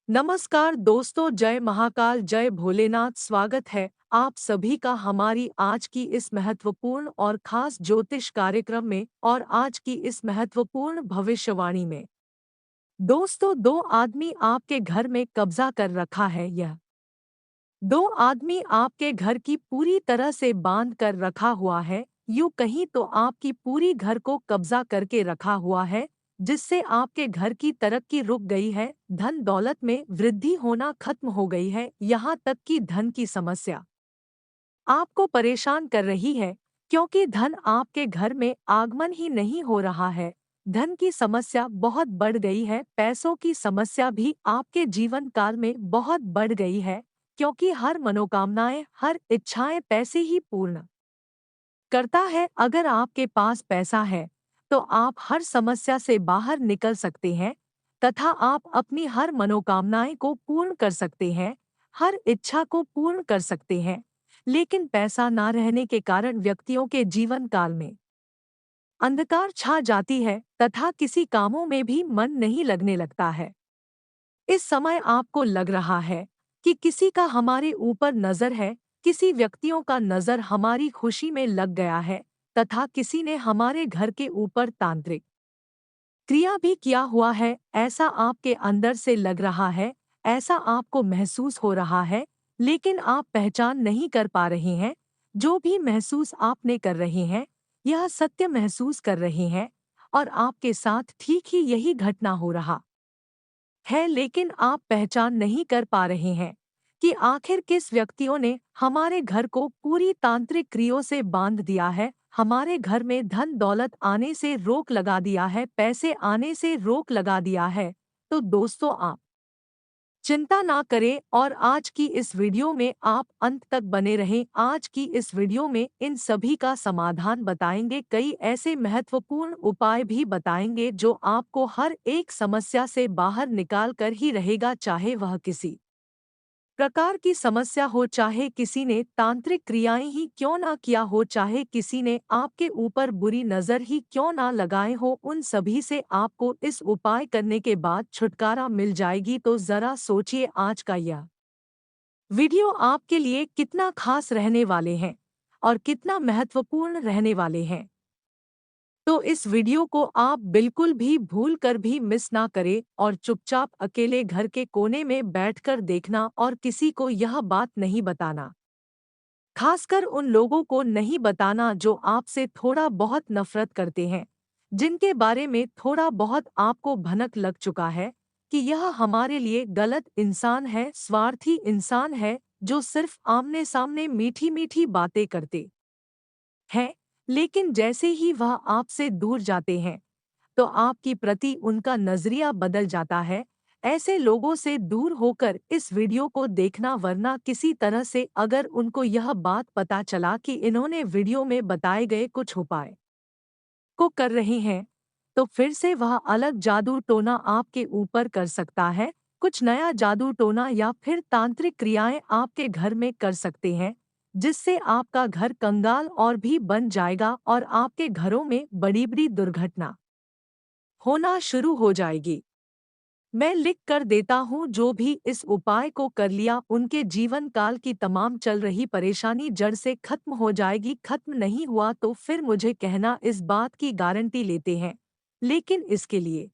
नमस्कार दोस्तों, जय महाकाल, जय भोलेनाथ। स्वागत है आप सभी का हमारी आज की इस महत्वपूर्ण और खास ज्योतिष कार्यक्रम में और आज की इस महत्वपूर्ण भविष्यवाणी में। दोस्तों, दो आदमी आपके घर में कब्जा कर रखा है। यह दो आदमी आपके घर की पूरी तरह से बांध कर रखा हुआ है। यूं कहीं तो आपकी पूरी घर को कब्जा करके रखा हुआ है, जिससे आपके घर की तरक्की रुक गई है, धन दौलत में वृद्धि होना खत्म हो गई है। यहाँ तक कि धन की समस्या आपको परेशान कर रही है, क्योंकि धन आपके घर में आगमन ही नहीं हो रहा है। धन की समस्या बहुत बढ़ गई है। पैसों की समस्या भी आपके जीवन काल में बहुत बढ़ गई है, क्योंकि हर मनोकामनाएं, हर इच्छाएं पैसे ही पूर्ण करता है। अगर आपके पास पैसा है तो आप हर समस्या से बाहर निकल सकते हैं तथा आप अपनी हर मनोकामनाएं को पूर्ण कर सकते हैं, हर इच्छा को पूर्ण कर सकते हैं। लेकिन पैसा ना रहने के कारण व्यक्तियों के जीवन काल में अंधकार छा जाती है तथा किसी कामों में भी मन नहीं लगने लगता है। इस समय आपको लग रहा है कि किसी का हमारे ऊपर नजर है, किसी व्यक्तियों का नजर हमारी खुशी में लग गया है तथा किसी ने हमारे घर के ऊपर तांत्रिक क्रिया भी किया हुआ है। ऐसा आपके अंदर से लग रहा है, ऐसा आपको महसूस हो रहा है, लेकिन आप पहचान नहीं कर पा रहे हैं। जो भी महसूस आपने कर रहे हैं, यह सत्य महसूस कर रहे हैं और आपके साथ ठीक ही यही घटना हो रहा है। लेकिन आप पहचान नहीं कर पा रहे हैं कि आखिर किस व्यक्तियों ने हमारे घर को पूरी तांत्रिक क्रियों से बांध दिया है, हमारे घर में धन दौलत आने से रोक लगा दिया है, पैसे आने से रोक लगा दिया है। तो दोस्तों, आप चिंता ना करें और आज की इस वीडियो में आप अंत तक बने रहें। आज की इस वीडियो में इन सभी का समाधान बताएंगे, कई ऐसे महत्वपूर्ण उपाय भी बताएंगे जो आपको हर एक समस्या से बाहर निकाल कर ही रहेगा, चाहे वह किसी प्रकार की समस्या हो, चाहे किसी ने तांत्रिक क्रियाएं ही क्यों ना किया हो, चाहे किसी ने आपके ऊपर बुरी नजर ही क्यों ना लगाए हो, उन सभी से आपको इस उपाय करने के बाद छुटकारा मिल जाएगी। तो जरा सोचिए, आज का यह वीडियो आपके लिए कितना खास रहने वाले हैं और कितना महत्वपूर्ण रहने वाले हैं। तो इस वीडियो को आप बिल्कुल भी भूल कर भी मिस ना करें और चुपचाप अकेले घर के कोने में बैठकर देखना और किसी को यह बात नहीं बताना। खासकर उन लोगों को नहीं बताना जो आपसे थोड़ा बहुत नफरत करते हैं, जिनके बारे में थोड़ा बहुत आपको भनक लग चुका है कि यह हमारे लिए गलत इंसान है, स्वार्थी इंसान है, जो सिर्फ आमने सामने मीठी मीठी बातें करते हैं, लेकिन जैसे ही वह आपसे दूर जाते हैं तो आपकी प्रति उनका नजरिया बदल जाता है। ऐसे लोगों से दूर होकर इस वीडियो को देखना, वरना किसी तरह से अगर उनको यह बात पता चला कि इन्होंने वीडियो में बताए गए कुछ उपाय को कर रहे हैं, तो फिर से वह अलग जादू टोना आपके ऊपर कर सकता है। कुछ नया जादू टोना या फिर तांत्रिक क्रियाएं आपके घर में कर सकते हैं, जिससे आपका घर कंगाल और भी बन जाएगा और आपके घरों में बड़ी बड़ी दुर्घटना होना शुरू हो जाएगी। मैं लिख कर देता हूँ, जो भी इस उपाय को कर लिया उनके जीवन काल की तमाम चल रही परेशानी जड़ से खत्म हो जाएगी। खत्म नहीं हुआ तो फिर मुझे कहना, इस बात की गारंटी लेते हैं। लेकिन इसके लिए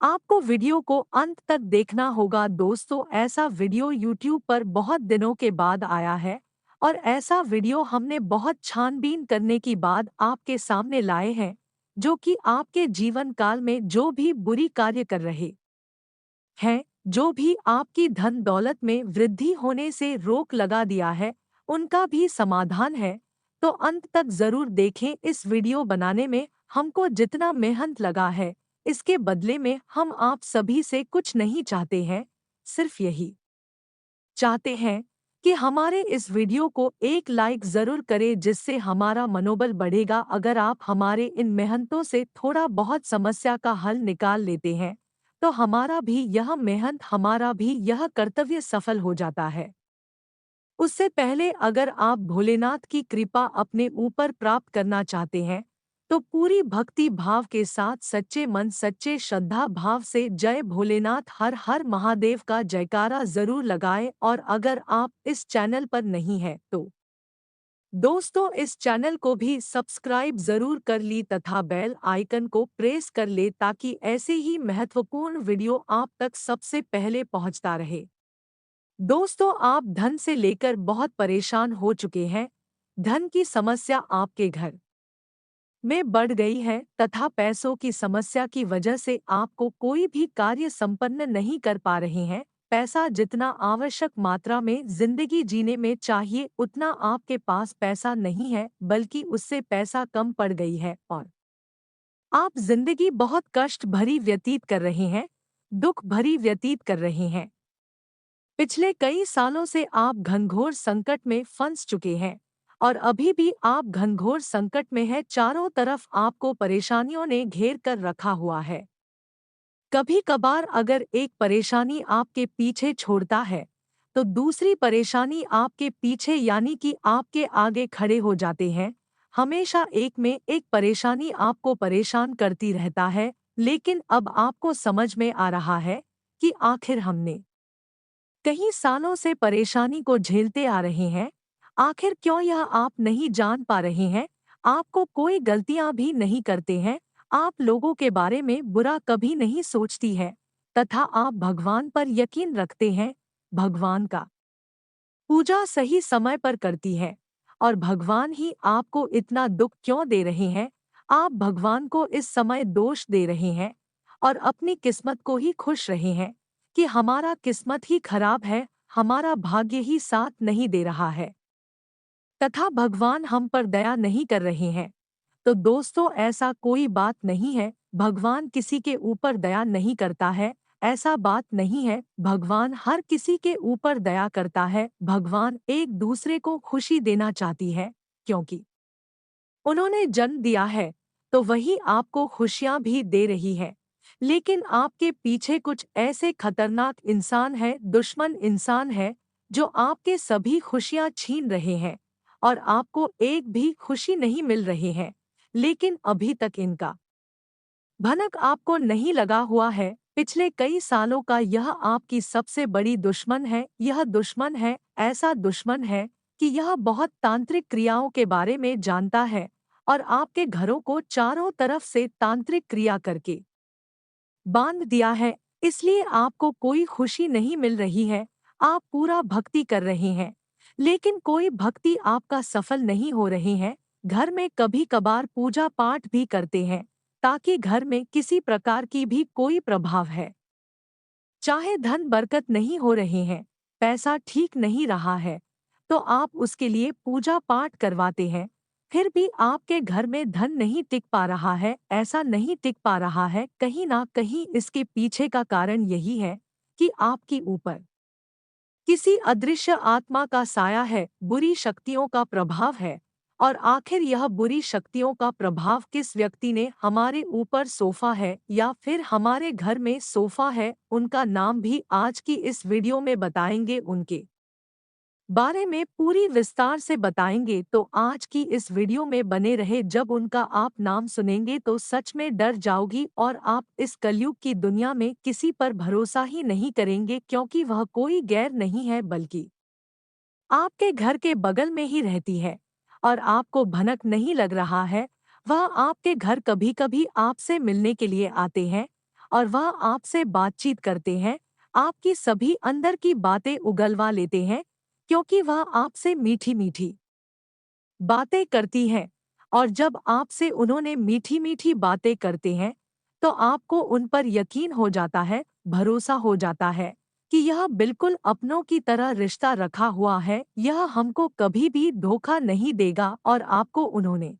आपको वीडियो को अंत तक देखना होगा। दोस्तों, ऐसा वीडियो YouTube पर बहुत दिनों के बाद आया है और ऐसा वीडियो हमने बहुत छानबीन करने के बाद आपके सामने लाए हैं, जो कि आपके जीवन काल में जो भी बुरी कार्य कर रहे हैं, जो भी आपकी धन दौलत में वृद्धि होने से रोक लगा दिया है, उनका भी समाधान है। तो अंत तक जरूर देखें। इस वीडियो बनाने में हमको जितना मेहनत लगा है, इसके बदले में हम आप सभी से कुछ नहीं चाहते हैं, सिर्फ यही चाहते हैं कि हमारे इस वीडियो को एक लाइक ज़रूर करें, जिससे हमारा मनोबल बढ़ेगा। अगर आप हमारे इन मेहनतों से थोड़ा बहुत समस्या का हल निकाल लेते हैं, तो हमारा भी यह मेहनत, हमारा भी यह कर्तव्य सफल हो जाता है। उससे पहले अगर आप भोलेनाथ की कृपा अपने ऊपर प्राप्त करना चाहते हैं, तो पूरी भक्ति भाव के साथ सच्चे मन सच्चे श्रद्धा भाव से जय भोलेनाथ हर हर महादेव का जयकारा जरूर लगाएं। और अगर आप इस चैनल पर नहीं हैं तो दोस्तों इस चैनल को भी सब्सक्राइब जरूर कर ली तथा बेल आइकन को प्रेस कर ले ताकि ऐसे ही महत्वपूर्ण वीडियो आप तक सबसे पहले पहुंचता रहे। दोस्तों आप धन से लेकर बहुत परेशान हो चुके हैं। धन की समस्या आपके घर में बढ़ गई है तथा पैसों की समस्या की वजह से आपको कोई भी कार्य संपन्न नहीं कर पा रहे हैं। पैसा जितना आवश्यक मात्रा में जिंदगी जीने में चाहिए उतना आपके पास पैसा नहीं है, बल्कि उससे पैसा कम पड़ गई है और आप जिंदगी बहुत कष्ट भरी व्यतीत कर रहे हैं, दुख भरी व्यतीत कर रहे हैं। पिछले कई सालों से आप घनघोर संकट में फंस चुके हैं और अभी भी आप घनघोर संकट में हैं। चारों तरफ आपको परेशानियों ने घेर कर रखा हुआ है। कभी कभार अगर एक परेशानी आपके पीछे छोड़ता है तो दूसरी परेशानी आपके पीछे यानी कि आपके आगे खड़े हो जाते हैं। हमेशा एक में एक परेशानी आपको परेशान करती रहता है, लेकिन अब आपको समझ में आ रहा है कि आखिर हमने कई सालों से परेशानी को झेलते आ रहे हैं। आखिर क्यों यह आप नहीं जान पा रहे हैं। आपको कोई गलतियां भी नहीं करते हैं, आप लोगों के बारे में बुरा कभी नहीं सोचती है तथा आप भगवान पर यकीन रखते हैं। भगवान का पूजा सही समय पर करती है और भगवान ही आपको इतना दुख क्यों दे रहे हैं। आप भगवान को इस समय दोष दे रहे हैं और अपनी किस्मत को ही खुश रहे हैं कि हमारा किस्मत ही खराब है, हमारा भाग्य ही साथ नहीं दे रहा है तथा भगवान हम पर दया नहीं कर रहे हैं। तो दोस्तों ऐसा कोई बात नहीं है, भगवान किसी के ऊपर दया नहीं करता है, ऐसा बात नहीं है। भगवान हर किसी के ऊपर दया करता है। भगवान एक दूसरे को खुशी देना चाहती है, क्योंकि उन्होंने जन्म दिया है तो वही आपको खुशियां भी दे रही है। लेकिन आपके पीछे कुछ ऐसे खतरनाक इंसान है, दुश्मन इंसान है, जो आपके सभी खुशियां छीन रहे हैं और आपको एक भी खुशी नहीं मिल रही है। लेकिन अभी तक इनका भनक आपको नहीं लगा हुआ है। पिछले कई सालों का यह आपकी सबसे बड़ी दुश्मन है। यह दुश्मन है, ऐसा दुश्मन है कि यह बहुत तांत्रिक क्रियाओं के बारे में जानता है और आपके घरों को चारों तरफ से तांत्रिक क्रिया करके बांध दिया है। इसलिए आपको कोई खुशी नहीं मिल रही है। आप पूरा भक्ति कर रहे हैं, लेकिन कोई भक्ति आपका सफल नहीं हो रही है। घर में कभी कभार पूजा पाठ भी करते हैं ताकि घर में किसी प्रकार की भी कोई प्रभाव है, चाहे धन बरकत नहीं हो रहे हैं, पैसा ठीक नहीं रहा है, तो आप उसके लिए पूजा पाठ करवाते हैं। फिर भी आपके घर में धन नहीं टिक पा रहा है। ऐसा नहीं टिक पा रहा है, कहीं ना कहीं इसके पीछे का कारण यही है कि आपके ऊपर किसी अदृश्य आत्मा का साया है, बुरी शक्तियों का प्रभाव है। और आखिर यह बुरी शक्तियों का प्रभाव किस व्यक्ति ने हमारे ऊपर सोफा है या फिर हमारे घर में सोफा है, उनका नाम भी आज की इस वीडियो में बताएंगे, उनके बारे में पूरी विस्तार से बताएंगे। तो आज की इस वीडियो में बने रहे। जब उनका आप नाम सुनेंगे तो सच में डर जाओगी और आप इस कलयुग की दुनिया में किसी पर भरोसा ही नहीं करेंगे, क्योंकि वह कोई गैर नहीं है बल्कि आपके घर के बगल में ही रहती है और आपको भनक नहीं लग रहा है। वह आपके घर कभी कभी आपसे मिलने के लिए आते हैं और वह आपसे बातचीत करते हैं, आपकी सभी अंदर की बातें उगलवा लेते हैं, क्योंकि वह आपसे मीठी मीठी बातें करती हैं। और जब आपसे उन्होंने मीठी मीठी बातें करते हैं तो आपको उन पर यकीन हो जाता है, भरोसा हो जाता है कि यह बिल्कुल अपनों की तरह रिश्ता रखा हुआ है, यह हमको कभी भी धोखा नहीं देगा। और आपको उन्होंने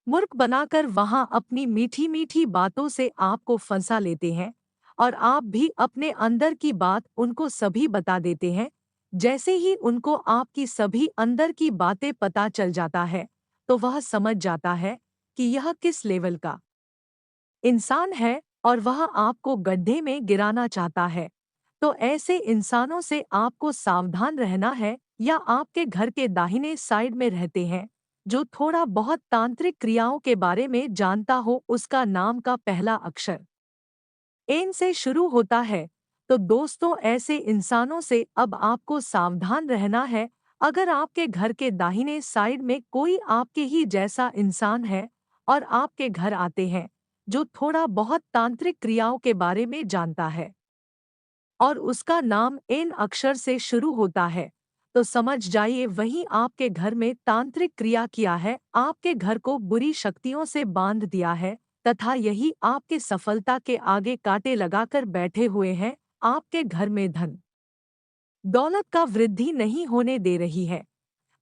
मूर्ख बनाकर वहां अपनी मीठी मीठी बातों से आपको फंसा लेते हैं और आप भी अपने अंदर की बात उनको सभी बता देते हैं। जैसे ही उनको आपकी सभी अंदर की बातें पता चल जाता है तो वह समझ जाता है कि यह किस लेवल का इंसान है और वह आपको गड्ढे में गिराना चाहता है। तो ऐसे इंसानों से आपको सावधान रहना है। या आपके घर के दाहिने साइड में रहते हैं जो थोड़ा बहुत तांत्रिक क्रियाओं के बारे में जानता हो उसका नाम का पहला अक्षर एन से शुरू होता है। तो दोस्तों, ऐसे इंसानों से अब आपको सावधान रहना है। अगर आपके घर के दाहिने साइड में कोई आपके ही जैसा इंसान है और आपके घर आते हैं जो थोड़ा बहुत तांत्रिक क्रियाओं के बारे में जानता है और उसका नाम एन अक्षर से शुरू होता है, तो समझ जाइए वही आपके घर में तांत्रिक क्रिया किया है, आपके घर को बुरी शक्तियों से बांध दिया है तथा यही आपके सफलता के आगे कांटे लगाकर बैठे हुए हैं। आपके घर में धन दौलत का वृद्धि नहीं होने दे रही है।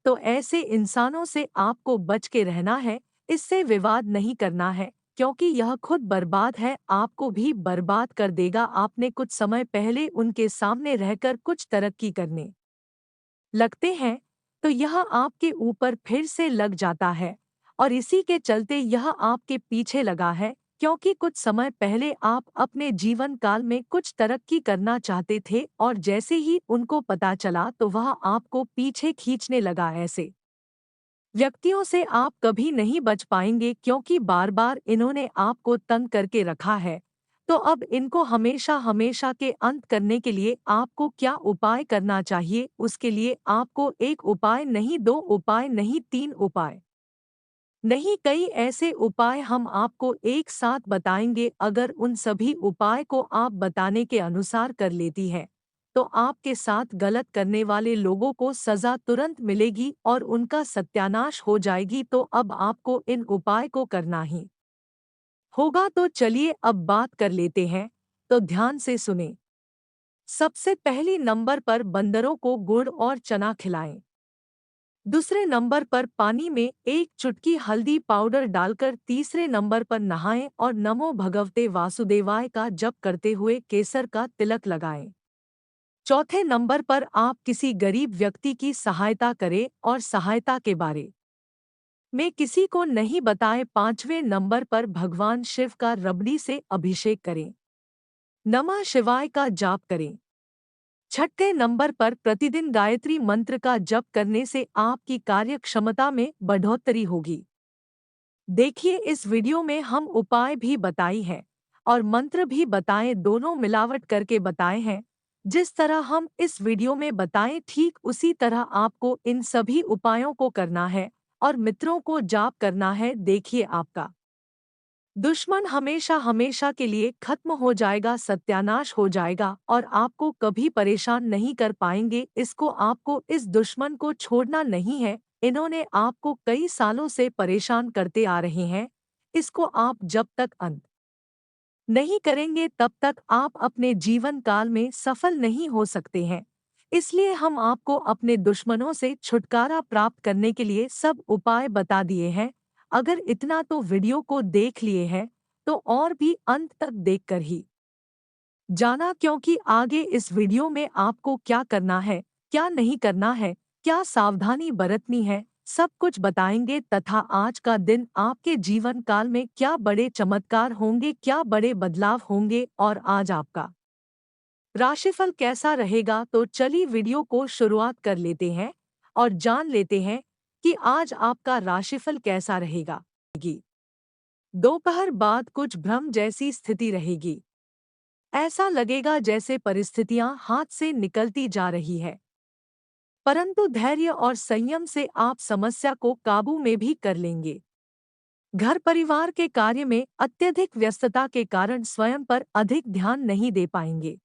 तो ऐसे इंसानों से आपको बच के रहना है, इससे विवाद नहीं करना है, क्योंकि यह खुद बर्बाद है, आपको भी बर्बाद कर देगा। आपने कुछ समय पहले उनके सामने रहकर कुछ तरक्की करने लगते हैं, तो यह आपके ऊपर फिर से लग जाता है और इसी के चलते यह आपके पीछे लगा है, क्योंकि कुछ समय पहले आप अपने जीवन काल में कुछ तरक्की करना चाहते थे और जैसे ही उनको पता चला तो वह आपको पीछे खींचने लगा। ऐसे व्यक्तियों से आप कभी नहीं बच पाएंगे, क्योंकि बार बार इन्होंने आपको तंग करके रखा है। तो अब इनको हमेशा हमेशा के अंत करने के लिए आपको क्या उपाय करना चाहिए? उसके लिए आपको एक उपाय नहीं, दो उपाय नहीं, तीन उपाय नहीं, कई ऐसे उपाय हम आपको एक साथ बताएंगे। अगर उन सभी उपाय को आप बताने के अनुसार कर लेती है तो आपके साथ गलत करने वाले लोगों को सजा तुरंत मिलेगी और उनका सत्यानाश हो जाएगी। तो अब आपको इन उपाय को करना ही होगा। तो चलिए अब बात कर लेते हैं, तो ध्यान से सुने। सबसे पहली नंबर पर बंदरों को गुड़ और चना खिलाएं। दूसरे नंबर पर पानी में एक चुटकी हल्दी पाउडर डालकर तीसरे नंबर पर नहाएं और नमो भगवते वासुदेवाय का जप करते हुए केसर का तिलक लगाएं। चौथे नंबर पर आप किसी गरीब व्यक्ति की सहायता करें और सहायता के बारे में किसी को नहीं बताएं। पांचवें नंबर पर भगवान शिव का रबड़ी से अभिषेक करें, नमः शिवाय का जाप करें। छठे नंबर पर प्रतिदिन गायत्री मंत्र का जप करने से आपकी कार्य क्षमता में बढ़ोतरी होगी। देखिए, इस वीडियो में हम उपाय भी बताई है और मंत्र भी बताएं, दोनों मिलावट करके बताए हैं। जिस तरह हम इस वीडियो में बताएं ठीक उसी तरह आपको इन सभी उपायों को करना है और मित्रों को जाप करना है। देखिए, आपका दुश्मन हमेशा हमेशा के लिए खत्म हो जाएगा, सत्यानाश हो जाएगा और आपको कभी परेशान नहीं कर पाएंगे। इसको आपको इस दुश्मन को छोड़ना नहीं है। इन्होंने आपको कई सालों से परेशान करते आ रहे हैं। इसको आप जब तक अंत नहीं करेंगे तब तक आप अपने जीवन काल में सफल नहीं हो सकते हैं। इसलिए हम आपको अपने दुश्मनों से छुटकारा प्राप्त करने के लिए सब उपाय बता दिए हैं। अगर इतना तो वीडियो को देख लिए हैं तो और भी अंत तक देखकर ही जाना, क्योंकि आगे इस वीडियो में आपको क्या करना है, क्या नहीं करना है, क्या सावधानी बरतनी है, सब कुछ बताएंगे। तथा आज का दिन आपके जीवन काल में क्या बड़े चमत्कार होंगे, क्या बड़े बदलाव होंगे और आज आपका राशिफल कैसा रहेगा। तो चलिए वीडियो को शुरुआत कर लेते हैं और जान लेते हैं कि आज आपका राशिफल कैसा रहेगा। दोपहर बाद कुछ भ्रम जैसी स्थिति रहेगी। ऐसा लगेगा जैसे परिस्थितियां हाथ से निकलती जा रही है, परंतु धैर्य और संयम से आप समस्या को काबू में भी कर लेंगे। घर परिवार के कार्य में अत्यधिक व्यस्तता के कारण स्वयं पर अधिक ध्यान नहीं दे पाएंगे।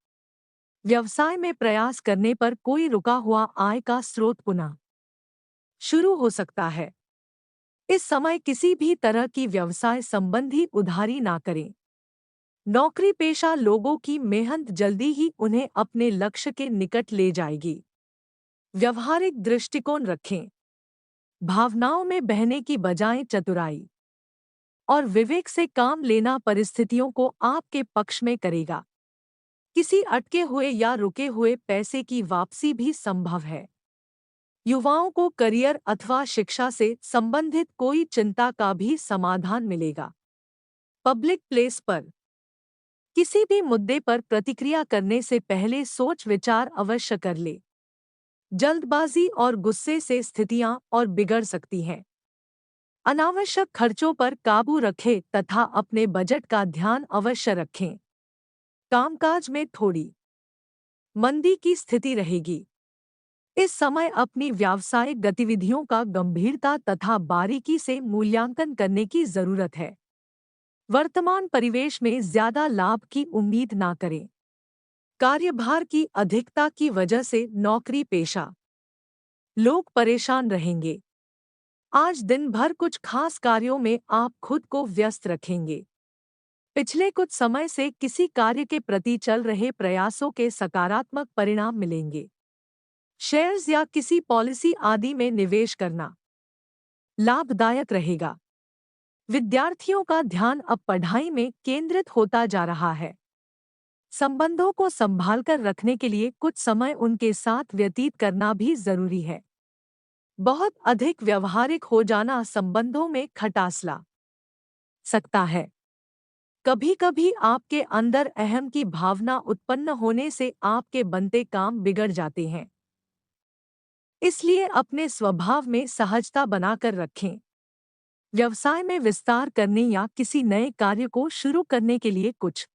व्यवसाय में प्रयास करने पर कोई रुका हुआ आय का स्रोत पुनः शुरू हो सकता है। इस समय किसी भी तरह की व्यवसाय संबंधी उधारी ना करें। नौकरी पेशा लोगों की मेहनत जल्दी ही उन्हें अपने लक्ष्य के निकट ले जाएगी। व्यवहारिक दृष्टिकोण रखें। भावनाओं में बहने की बजाय चतुराई और विवेक से काम लेना परिस्थितियों को आपके पक्ष में करेगा। किसी अटके हुए या रुके हुए पैसे की वापसी भी संभव है। युवाओं को करियर अथवा शिक्षा से संबंधित कोई चिंता का भी समाधान मिलेगा। पब्लिक प्लेस पर किसी भी मुद्दे पर प्रतिक्रिया करने से पहले सोच विचार अवश्य कर ले। जल्दबाजी और गुस्से से स्थितियां और बिगड़ सकती हैं। अनावश्यक खर्चों पर काबू रखें तथा अपने बजट का ध्यान अवश्य रखें। कामकाज में थोड़ी मंदी की स्थिति रहेगी। इस समय अपनी व्यावसायिक गतिविधियों का गंभीरता तथा बारीकी से मूल्यांकन करने की जरूरत है। वर्तमान परिवेश में ज्यादा लाभ की उम्मीद ना करें। कार्यभार की अधिकता की वजह से नौकरी पेशा लोग परेशान रहेंगे। आज दिन भर कुछ खास कार्यों में आप खुद को व्यस्त रखेंगे। पिछले कुछ समय से किसी कार्य के प्रति चल रहे प्रयासों के सकारात्मक परिणाम मिलेंगे। शेयर्स या किसी पॉलिसी आदि में निवेश करना लाभदायक रहेगा। विद्यार्थियों का ध्यान अब पढ़ाई में केंद्रित होता जा रहा है। संबंधों को संभालकर रखने के लिए कुछ समय उनके साथ व्यतीत करना भी जरूरी है। बहुत अधिक व्यवहारिक हो जाना संबंधों में खटास ला सकता है। कभी-कभी आपके अंदर अहम की भावना उत्पन्न होने से आपके बनते काम बिगड़ जाते हैं। इसलिए अपने स्वभाव में सहजता बनाकर रखें। व्यवसाय में विस्तार करने या किसी नए कार्य को शुरू करने के लिए कुछ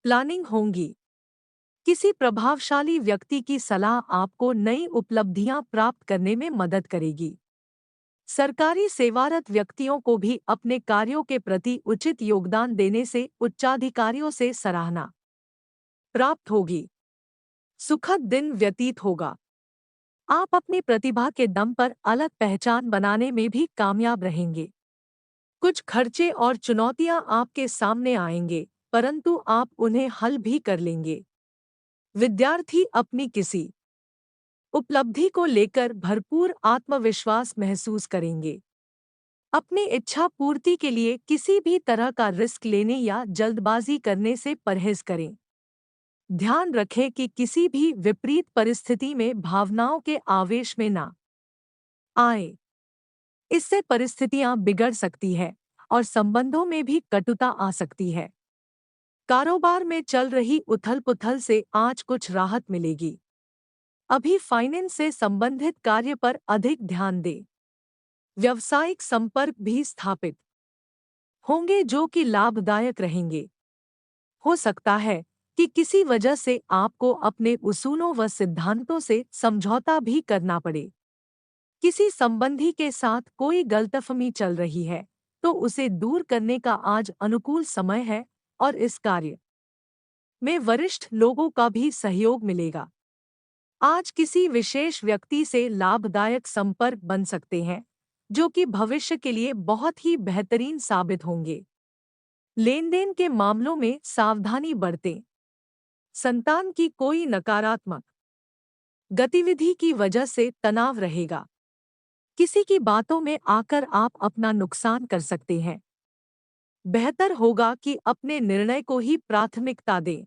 प्लानिंग होंगी। किसी प्रभावशाली व्यक्ति की सलाह आपको नई उपलब्धियां प्राप्त करने में मदद करेगी। सरकारी सेवारत व्यक्तियों को भी अपने कार्यों के प्रति उचित योगदान देने से उच्चाधिकारियों से सराहना प्राप्त होगी। सुखद दिन व्यतीत होगा। आप अपनी प्रतिभा के दम पर अलग पहचान बनाने में भी कामयाब रहेंगे। कुछ खर्चे और चुनौतियां आपके सामने आएंगे, परंतु आप उन्हें हल भी कर लेंगे। विद्यार्थी अपनी किसी उपलब्धि को लेकर भरपूर आत्मविश्वास महसूस करेंगे। अपनी इच्छा पूर्ति के लिए किसी भी तरह का रिस्क लेने या जल्दबाजी करने से परहेज करें। ध्यान रखें कि किसी भी विपरीत परिस्थिति में भावनाओं के आवेश में ना आए। इससे परिस्थितियां बिगड़ सकती है और संबंधों में भी कटुता आ सकती है। कारोबार में चल रही उथल-पुथल से आज कुछ राहत मिलेगी। अभी फाइनेंस से संबंधित कार्य पर अधिक ध्यान दें। व्यावसायिक संपर्क भी स्थापित होंगे जो कि लाभदायक रहेंगे। हो सकता है कि किसी वजह से आपको अपने उसूलों व सिद्धांतों से समझौता भी करना पड़े। किसी संबंधी के साथ कोई गलतफहमी चल रही है तो उसे दूर करने का आज अनुकूल समय है और इस कार्य में वरिष्ठ लोगों का भी सहयोग मिलेगा। आज किसी विशेष व्यक्ति से लाभदायक संपर्क बन सकते हैं जो कि भविष्य के लिए बहुत ही बेहतरीन साबित होंगे। लेन-देन के मामलों में सावधानी बरतें। संतान की कोई नकारात्मक गतिविधि की वजह से तनाव रहेगा। किसी की बातों में आकर आप अपना नुकसान कर सकते हैं। बेहतर होगा कि अपने निर्णय को ही प्राथमिकता दें।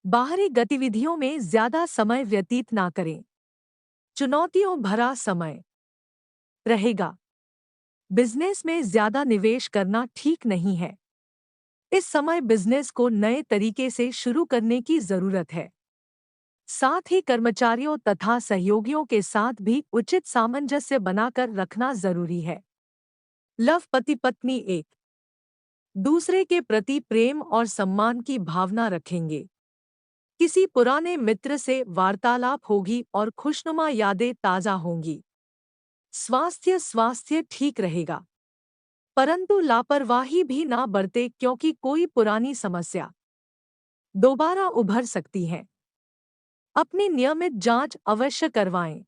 बाहरी गतिविधियों में ज्यादा समय व्यतीत ना करें। चुनौतियों भरा समय रहेगा। बिजनेस में ज्यादा निवेश करना ठीक नहीं है। इस समय बिजनेस को नए तरीके से शुरू करने की जरूरत है। साथ ही कर्मचारियों तथा सहयोगियों के साथ भी उचित सामंजस्य बनाकर रखना जरूरी है। लव पति पत्नी एक दूसरे के प्रति प्रेम और सम्मान की भावना रखेंगे। किसी पुराने मित्र से वार्तालाप होगी और खुशनुमा यादें ताज़ा होंगी। स्वास्थ्य ठीक रहेगा, परंतु लापरवाही भी ना बरते क्योंकि कोई पुरानी समस्या दोबारा उभर सकती है। अपनी नियमित जांच अवश्य करवाएं।